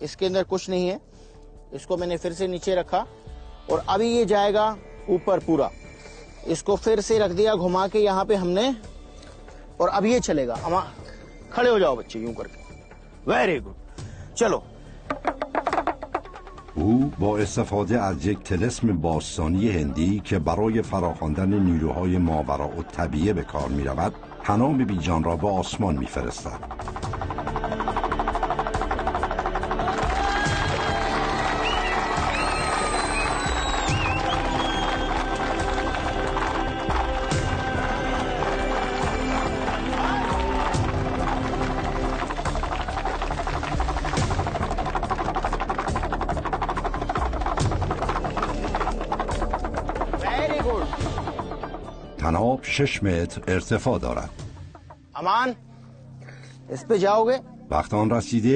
इसके अंदर कुछ नहीं है। इसको मैंने फिर से नीचे रखा और अभी ये जाएगा ऊपर पूरा। इसको फिर से रख दिया घुमा के यहाँ पे हमने, और अब ये चलेगा। खड़े हो जाओ बच्चे यूं करके। वेरी गुड, चलो। او با استفاده از یک طلسم باستانی هندی که برای فراخواندن نیروهای ماوراءالطبیعه به کار می رود، حنام بیجان را به آسمان می فرستد. تناب 6 متر ارتفاع دارد. امان، इस पे जाओगे؟ وقت آن رسیده